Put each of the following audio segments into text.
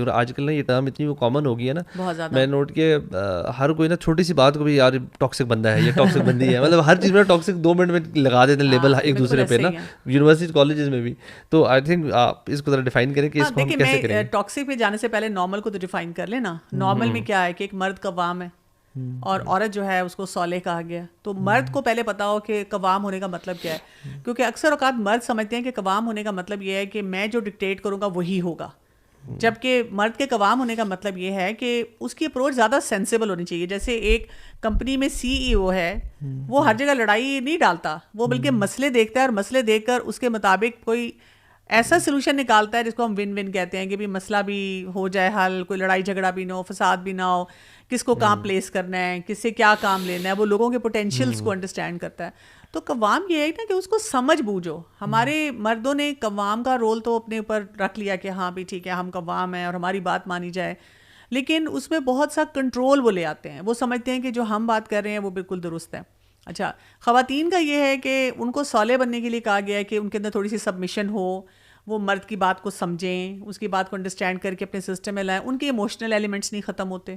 آج کل نا یہ ٹرم اتنی وہ کامن ہو گئی ہے نا, بہت زیادہ. میں نوٹ کیا ہر کوئی نا چھوٹی سی بات کو بھی یار ٹاکسک بندہ ہے, یہ ٹاکسک بندی ہے, مطلب ہر چیز میں ٹاکسک 2 منٹ میں لگا دیتے ہیں لیبل ایک دوسرے پہ نا, یونیورسٹی کالجز میں بھی. تو آئی تھنک آپ اس کو ذرا ڈیفائن کریں کہ اس کو ہم کیسے کریں گے. ٹاکسک پہ جانے سے پہلے نارمل کو تو ڈیفائن کر لینا. نارمل میں کیا ہے کہ ایک مرد قوام ہے اور عورت جو ہے اس کو صالح کہا گیا. تو مرد کو پہلے پتا ہو کہ قوام ہونے کا مطلب کیا ہے, کیونکہ اکثر اوقات مرد سمجھتے ہیں کہ قوام ہونے کا مطلب یہ ہے کہ میں جو ڈکٹیٹ کروں گا وہی ہوگا, جبکہ مرد کے قوام ہونے کا مطلب یہ ہے کہ اس کی اپروچ زیادہ سینسیبل ہونی چاہیے. جیسے ایک کمپنی میں CEO ہے, وہ ہر جگہ لڑائی نہیں ڈالتا, وہ بلکہ مسئلے دیکھتا ہے اور مسئلے دیکھ کر اس کے مطابق کوئی ایسا سلوشن نکالتا ہے جس کو ہم ون ون کہتے ہیں, کہ بھی مسئلہ بھی ہو جائے حل, کوئی لڑائی جھگڑا بھی نہ ہو, فساد بھی نہ ہو, کس کو کہاں پلیس کرنا ہے, کس سے کیا کام لینا ہے, وہ لوگوں کے پوٹینشیلس کو انڈرسٹینڈ کرتا ہے. تو قوام یہ ہے نا کہ اس کو سمجھ بوجھو. ہمارے مردوں نے قوام کا رول تو اپنے اوپر رکھ لیا کہ ہاں بھی ٹھیک ہے ہم قوام ہیں اور ہماری بات مانی جائے, لیکن اس میں بہت سا کنٹرول وہ لے آتے ہیں. وہ سمجھتے ہیں کہ جو ہم بات کر رہے ہیں وہ بالکل درست ہے. اچھا, خواتین کا یہ ہے کہ ان کو صالح بننے کے لیے کہا گیا ہے کہ ان کے اندر تھوڑی سی سبمیشن ہو, وہ مرد کی بات کو سمجھیں, اس کی بات کو انڈرسٹینڈ کر کے اپنے سسٹم میں لائیں. ان کے ایموشنل ایلیمنٹس نہیں ختم ہوتے,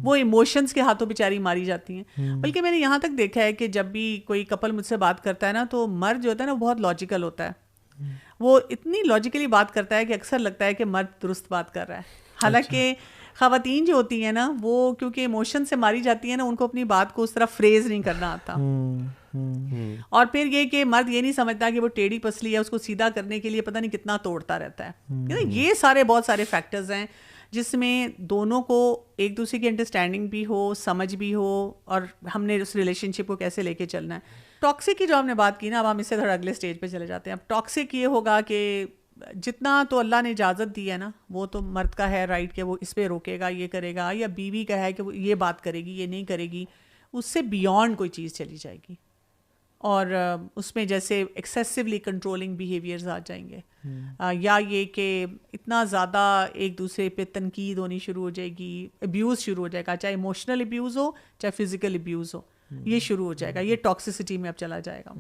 وہ ایموشنس کے ہاتھوں بیچاری ماری جاتی ہیں. بلکہ میں نے یہاں تک دیکھا ہے کہ جب بھی کوئی کپل مجھ سے بات کرتا ہے نا, تو مرد جو ہوتا ہے نا وہ بہت لاجیکل ہوتا ہے. وہ اتنی لاجیکلی بات کرتا ہے کہ اکثر لگتا ہے کہ مرد درست بات کر رہا ہے, حالانکہ خواتین جو ہوتی ہیں نا وہ کیونکہ ایموشن سے ماری جاتی ہیں نا, ان کو اپنی بات کو اس طرح فریز نہیں کرنا آتا. اور پھر یہ کہ مرد یہ نہیں سمجھتا کہ وہ ٹیڑھی پسلی ہے, اس کو سیدھا کرنے کے لیے پتہ نہیں کتنا توڑتا رہتا ہے. یہ سارے بہت سارے فیکٹرز ہیں جس میں دونوں کو ایک دوسرے کی انڈرسٹینڈنگ بھی ہو, سمجھ بھی ہو, اور ہم نے اس ریلیشن شپ کو کیسے لے کے چلنا ہے. ٹاکسک کی جو ہم نے بات کی نا, اب ہم اس سے تھوڑا اگلے اسٹیج پہ چلے جاتے ہیں. اب ٹاکسک یہ ہوگا کہ جتنا تو اللہ نے اجازت دی ہے نا, وہ تو مرد کا ہے رائٹ کہ وہ اس پہ روکے گا, یہ کرے گا, یا بیوی کا ہے کہ وہ یہ بات کرے گی, یہ نہیں کرے گی. اس سے بیونڈ کوئی چیز چلی جائے گی, اور اس میں جیسے ایکسیسولی کنٹرولنگ بیہیویئرز آ جائیں گے, یا یہ کہ اتنا زیادہ ایک دوسرے پہ تنقید ہونی شروع ہو جائے گی, ابیوز شروع ہو جائے گا, چاہے ایموشنل ابیوز ہو چاہے فزیکل ابیوز ہو, یہ شروع ہو جائے گا. یہ ٹاکسسٹی میں اب چلا جائے گا.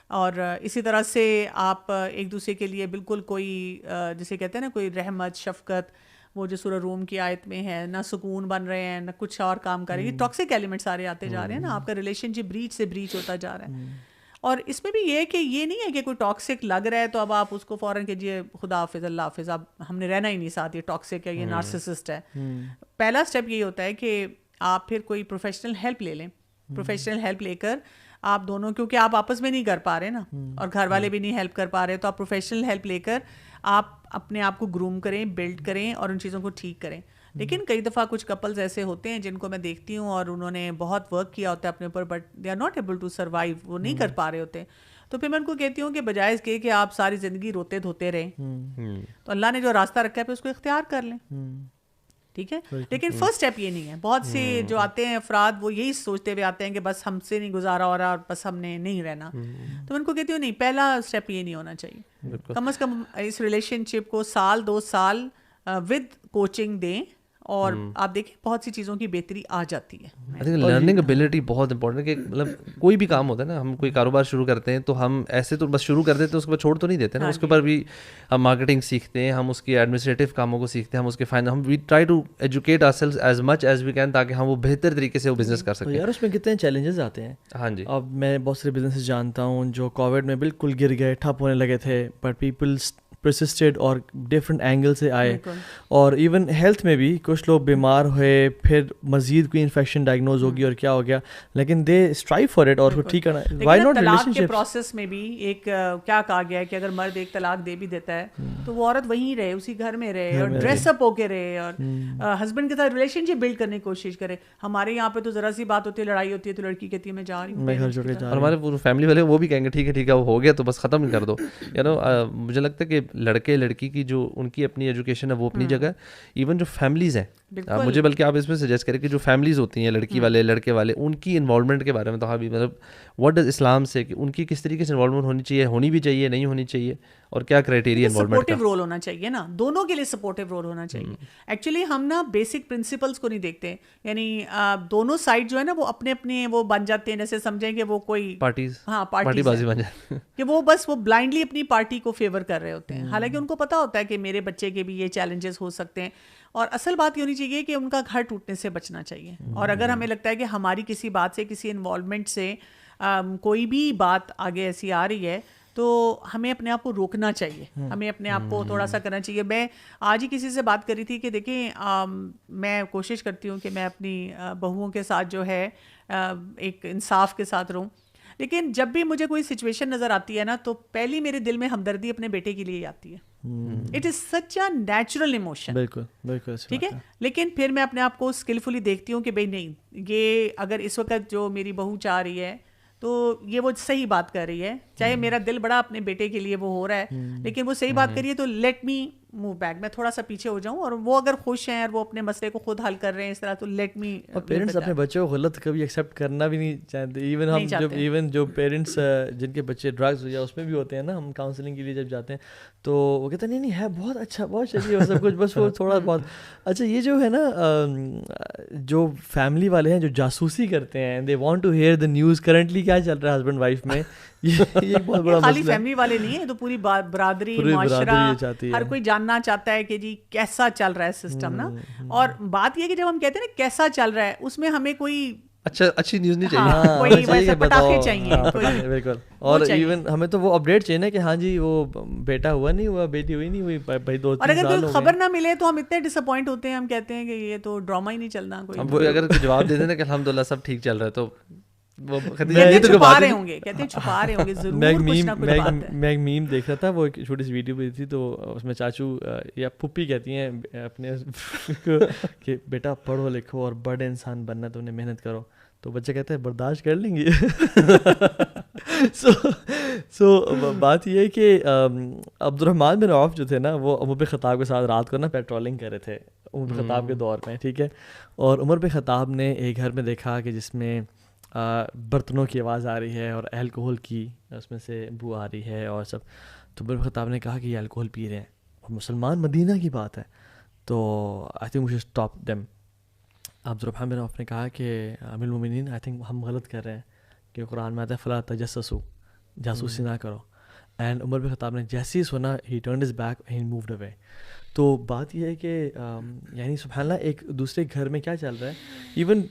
اور اسی طرح سے آپ ایک دوسرے کے لیے بالکل کوئی جسے کہتے ہیں نا کوئی رحمت شفقت, وہ جو سورہ روم کی آیت میں ہے, نہ سکون بن رہے ہیں نہ کچھ اور کام کر رہے ہیں. یہ ٹاکسک ایلیمنٹ سارے آتے جا رہے ہیں نا, آپ کا ریلیشن شپ بریچ سے بریچ ہوتا جا رہا ہے. اور اس میں بھی یہ ہے کہ یہ نہیں ہے کہ کوئی ٹاکسک لگ رہا ہے تو اب آپ اس کو فوراً کہیے خدا حافظ اللہ حافظ, اب ہم نے رہنا ہی نہیں ساتھ, یہ ٹاکسک ہے, یہ نارسسسٹ ہے. پہلا اسٹیپ یہی ہوتا ہے کہ آپ پھر کوئی پروفیشنل ہیلپ لے لیں. پروفیشنل ہیلپ لے کر آپ دونوں, کیونکہ آپ آپس میں نہیں کر پا رہے نا, اور گھر والے بھی نہیں ہیلپ کر پا رہے, تو آپ پروفیشنل ہیلپ لے کر آپ اپنے آپ کو گروم کریں, بلڈ کریں, اور ان چیزوں کو ٹھیک کریں. لیکن کئی دفعہ کچھ کپلز ایسے ہوتے ہیں جن کو میں دیکھتی ہوں اور انہوں نے بہت ورک کیا ہوتا ہے اپنے اوپر, but they are not able to survive, وہ نہیں کر پا رہے ہوتے. تو پھر میں ان کو کہتی ہوں کہ بجائے اس کے کہ آپ ساری زندگی روتے دھوتے رہیں, تو اللہ نے جو راستہ رکھا ہے پھر اس کو اختیار کر لیں. ٹھیک ہے, لیکن فرسٹ اسٹیپ یہ نہیں ہے. بہت سے جو آتے ہیں افراد وہ یہی سوچتے ہوئے آتے ہیں کہ بس ہم سے نہیں گزارا ہو رہا اور بس ہم نے نہیں رہنا. تو میں ان کو کہتی ہوں نہیں, پہلا اسٹیپ یہ نہیں ہونا چاہیے. کم از کم اس ریلیشن شپ کو 1-2 سال ود کوچنگ دیں, اور آپ دیکھیں بہت سی چیزوں کی بہتری آ جاتی ہے. آئی تھنک لرننگ ابیلٹی بہت امپورٹنٹ ہے, کہ مطلب کوئی بھی کام ہوتا ہے نا, ہم کوئی کاروبار شروع کرتے ہیں تو ہم ایسے تو بس شروع کر دیتے ہیں, اس کے بعد چھوڑ تو نہیں دیتے نا, اس کے اوپر بھی ہم مارکیٹنگ سیکھتے ہیں, ہم اس کی ایڈمنسٹریٹو کاموں کو سیکھتے ہیں, ہم اس کے ہم we try to educate ourselves as much as we can, تاکہ ہم وہ بہتر طریقے سے وہ بزنس کر سکیں. یار اس میں کتنے چیلنجز آتے ہیں. ہاں جی, اب میں بہت سارے بزنس جانتا ہوں جو کووڈ میں بالکل گر گئے, ٹھپ ہونے لگے تھے, بٹ پیپل پرسسٹڈ اور ڈفرینٹ اینگل سے آئے. اور ایون ہیلتھ میں بھی کچھ لوگ بیمار ہوئے, پھر مزید کوئی انفیکشن ڈائگنوز ہوگی اور کیا ہو گیا, لیکن دے اسٹرائیو فار اٹ, اور اس کو ٹھیک کرنا. وائی ناٹ طلاق کے پروسیس میں بھی ایک کیا کہا گیا ہے کہ اگر مرد ایک طلاق دے بھی دیتا ہے تو وہ عورت وہیں رہے, اسی گھر میں رہے, اور ڈریس اپ ہو کے رہے, اور ہسبینڈ کے ساتھ ریلیشن شپ بلڈ کرنے کی کوشش کرے. ہمارے یہاں پہ تو ذرا سی بات ہوتی ہے, لڑائی ہوتی ہے, تو لڑکی کہتی ہے میں جا رہی ہوں, میں گھر چھوڑ کے جا رہی ہوں. ہمارے پورے فیملی والے وہ بھی کہیں گے ٹھیک ہے وہ ہو گیا تو بس ختم کر دو. مجھے لگتا ہے کہ لڑکے لڑکی کی جو ان کی اپنی ایجوکیشن ہے وہ اپنی جگہ, ایون جو فیملیز ہیں مجھے بلکہ آپ اس میں سجیسٹ کریں کہ جو فیملیز ہوتی ہیں لڑکی والے لڑکے والے, ان کی انوالومنٹ کے بارے میں تو ابھی مطلب واٹ ڈز اسلام سے کہ ان کی کس طریقے سے انوالومنٹ ہونی چاہیے, ہونی بھی چاہیے, نہیں ہونی چاہیے, اور کیا کرائٹیریا انوالومنٹ کا؟ سپورٹیو رول ہونا چاہیے نا, دونوں کے لیے سپورٹیو رول ہونا چاہیے. ایکچولی ہم نا بیسک پرنسپلس کو نہیں دیکھتے, یعنی دونوں سائڈ جو ہے نا وہ اپنے اپنے وہ بن جاتے ہیں, جیسے سمجھیں کہ وہ کوئی پارٹیز, ہاں پارٹی بازی بن جاتی ہے کہ وہ بس وہ بلائنڈلی اپنی پارٹی کو فیور کر رہے ہوتے ہیں, حالانکہ ان کو پتا ہوتا ہے کہ میرے بچے کے بھی یہ چیلنجز ہو سکتے ہیں. اور اصل بات یہ ہونی چاہیے کہ ان کا گھر ٹوٹنے سے بچنا چاہیے. اور اگر ہمیں لگتا ہے کہ ہماری کسی بات سے, کسی انوالومنٹ سے کوئی بھی بات آگے ایسی آ رہی ہے, تو ہمیں اپنے آپ کو روکنا چاہیے, ہمیں اپنے آپ کو تھوڑا سا کرنا چاہیے. میں آج ہی کسی سے بات کری تھی کہ دیکھیں میں کوشش کرتی ہوں کہ میں اپنی بہوؤں کے ساتھ جو ہے ایک انصاف کے ساتھ رہوں, لیکن جب بھی مجھے کوئی سچویشن نظر آتی ہے نا, تو پہلی میرے دل میں ہمدردی اپنے بیٹے کے لیے آتی ہے. It is such a natural emotion. بالکل بالکل ٹھیک ہے, لیکن پھر میں اپنے آپ کو اسکلفلی دیکھتی ہوں کہ بھائی نہیں, یہ اگر اس وقت جو میری بہو چاہ رہی ہے تو یہ وہ صحیح بات کر رہی ہے, چاہے میرا دل بڑا اپنے بیٹے کے لیے وہ ہو رہا ہے, لیکن وہ صحیح بات کر رہی ہے, تو لیٹ می موو بیک, میں تھوڑا سا پیچھے ہو جاؤں. اور وہ اگر خوش ہیں اور وہ اپنے مسئلے کو خود حل کر رہے ہیں اس طرح, تو لیٹ می. اور پیرنٹس اپنے بچوں کو غلط کبھی ایکسیپٹ کرنا بھی نہیں چاہتے. ایون ہم جب جو پیرنٹس جن کے بچے ڈرگز یا اس میں بھی ہوتے ہیں نا, ہم کاؤنسلنگ کے لیے جب جاتے ہیں تو وہ کہتے ہیں نہیں ہے بہت اچھا, بہت چلیے وہ سب کچھ, بس وہ تھوڑا بہت اچھا. یہ جو ہے نا جو فیملی والے ہیں جو جاسوسی کرتے ہیں, they want to hear the news currently کیا چل رہا ہے ہسبینڈ وائف میں, یہ بہت بڑا خالی فیملی والے نہیں ہے, تو پوری برادری, معاشرہ, ہر کوئی جاننا چاہتا ہے کہ جی کیسا چل رہا ہے سسٹم نا. اور بات یہ کہ جب ہم کہتے ہیں نا کیسا چل رہا ہے, اس میں ہمیں کوئی اچھی نیوز نہیں چاہیے, کوئی ویسا پٹاخے چاہیے. بالکل. اور ایون ہمیں تو وہ اپڈیٹ چاہیے نا کہ ہاں جی وہ بیٹا ہوا نہیں ہوا, بیٹی ہوئی نہیں ہوئی, بھائی 2-3 اور اگر کوئی خبر نہ ملے تو ہم اتنے ڈس اپوائنٹ ہوتے ہیں, ہم کہتے ہیں کہ یہ تو ڈرامہ ہی نہیں چلنا. کوئی اگر جواب دے دیں نا کہ الحمدللہ سب ٹھیک چل رہا ہے, تو چھپا رہے ہوں گے, کہتے ہیں چھپا رہے ہوں گے ضرور کچھ نہ کچھ بات ہے. میں ایک میم دیکھ رہا تھا, وہ ایک چھوٹی سی ویڈیو بھی تھی, تو اس میں چاچو یا پھپھی کہتی ہیں اپنے کہ بیٹا پڑھو لکھو اور بڑے انسان بننا, تو انہیں محنت کرو. تو بچے کہتے ہیں برداشت کر لیں گے. سو بات یہ ہے کہ عبد الرحمن بن عوف جو تھے نا, وہ عمر بن خطاب کے ساتھ رات کو نا پیٹرولنگ کر رہے تھے عمر بن خطاب کے دور میں, ٹھیک ہے. اور عمر بن خطاب نے ایک گھر میں دیکھا کہ جس میں برتنوں کی آواز آ رہی ہے اور الکوہل کی اس میں سے بو آ رہی ہے اور سب. تو عمر بن خطاب نے کہا کہ یہ الکوہل پی رہے ہیں, اور مسلمان مدینہ کی بات ہے, تو I think we should stop them. Abdur Rahman بن عوف نے کہا کہ امیر المومنین آئی تھنک ہم غلط کر رہے ہیں, کہ قرآن میں آتا ہے فلا تجسسوا, جاسوسی نہ کرو. اینڈ عمر بن خطاب نے جیسے ہی سنا, ہی ٹرنڈ ہز بیک, ہی مووڈ اوے. تو بات یہ ہے کہ یعنی سبحان اللہ ایک دوسرے گھر میں کیا چل رہا ہے, ایون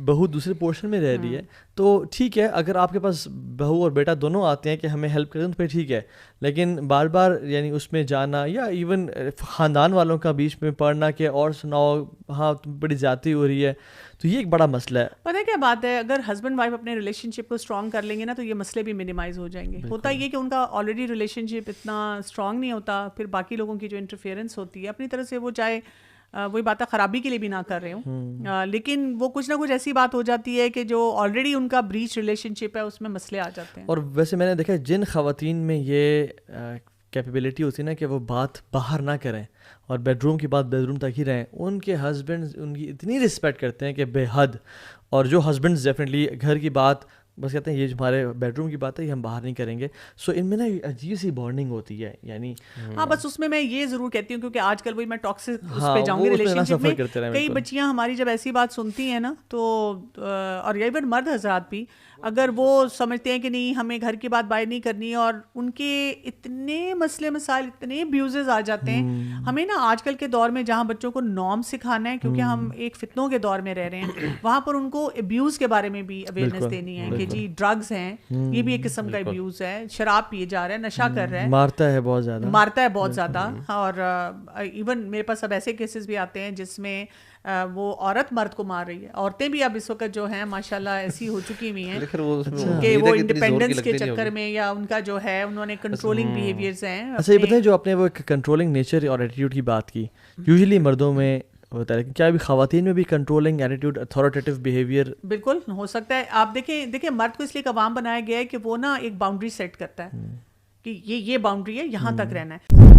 بہو دوسرے پورشن میں رہ رہی ہے, تو ٹھیک ہے اگر آپ کے پاس بہو اور بیٹا دونوں آتے ہیں کہ ہمیں ہیلپ کریں تو پھر ٹھیک ہے, لیکن بار بار یعنی اس میں جانا, یا ایون خاندان والوں کا بیچ میں پڑھنا کہ اور سناؤ ہاں تم بڑی زیادتی ہو رہی ہے, تو یہ ایک بڑا مسئلہ ہے. پتہ کیا بات ہے, اگر ہسبینڈ وائف اپنے ریلیشن شپ کو اسٹرانگ کر لیں گے نا, تو یہ مسئلے بھی منیمائز ہو جائیں گے. ہوتا یہ کہ ان کا آلریڈی ریلیشن شپ اتنا اسٹرانگ نہیں ہوتا, پھر باقی لوگوں کی جو انٹرفیئرنس ہوتی ہے اپنی طرف سے, وہ چاہے وہی بات ہے خرابی کے لیے بھی نہ کر رہے ہوں, لیکن وہ کچھ نہ کچھ ایسی بات ہو جاتی ہے کہ جو آلریڈی ان کا بریچ ریلیشن شپ ہے, اس میں مسئلے آ جاتے ہیں. اور ویسے میں نے دیکھا جن خواتین میں یہ کیپیبلٹی ہوتی ہے نا کہ وہ بات باہر نہ کریں اور بیڈ روم کی بات بیڈ روم تک ہی رہیں, ان کے ہسبینڈ ان کی اتنی رسپیکٹ کرتے ہیں کہ بے حد. اور جو ہسبینڈز ڈیفینیٹلی گھر کی بات بس کہتے ہیں یہ ہمارے بیڈ روم کی بات ہے, یہ ہم باہر نہیں کریں گے. سو ان میں نا عجیب سی بانڈنگ ہوتی ہے, یعنی ہاں بس اس میں یہ ضرور کہتی ہوں, کیونکہ آج کل وہی میں ٹاکسک اس پہ جاؤں گی ریلیشن شپ میں, کئی بچیاں ہماری جب ایسی بات سنتی ہیں نا, تو اور ایون مرد حضرات بھی, اگر وہ سمجھتے ہیں کہ نہیں ہمیں گھر کی بات باہر نہیں کرنی, اور ان کے اتنے مسئلے مسائل, اتنے ابیوزز آ جاتے ہیں. ہمیں نا آج کل کے دور میں جہاں بچوں کو نارم سکھانا ہے, کیونکہ ہم ایک فتنوں کے دور میں رہ رہے ہیں, وہاں پر ان کو ابیوز کے بارے میں بھی اویئرنیس دینی ہے کہ جی ڈرگز ہیں, یہ بھی ایک قسم کا ابیوز ہے, شراب پیے جا رہا ہے, نشہ کر رہا ہے, مارتا ہے بہت زیادہ. اور ایون میرے پاس اب ایسے کیسز بھی آتے ہیں جس میں وہ عورت مرد کو مار رہی ہے. عورتیں بھی اب اس وقت جو ہیں ماشاءاللہ ایسی ہو چکی ہوئی ہیں کہ وہ انڈیپینڈنس کے چکر میں, یا ان کا جو ہے انہوں نے کنٹرولنگ بیہیویئرز ہیں. اچھا یہ بتائیں, جو آپ نے وہ کنٹرولنگ نیچر اور ایٹیٹیوڈ کی بات کی, یوزلی مردوں میں ہوتا ہے, لیکن کیا ابھی خواتین میں بھی کنٹرولنگ ایٹیٹیوڈ, اتھارٹیٹیو بیہیویئر؟ بالکل ہو سکتا ہے. آپ دیکھیں مرد کو اس لیے قوام بنایا گیا ہے کہ وہ نا ایک باؤنڈری سیٹ کرتا ہے کہ یہ باؤنڈری ہے, یہاں تک رہنا ہے.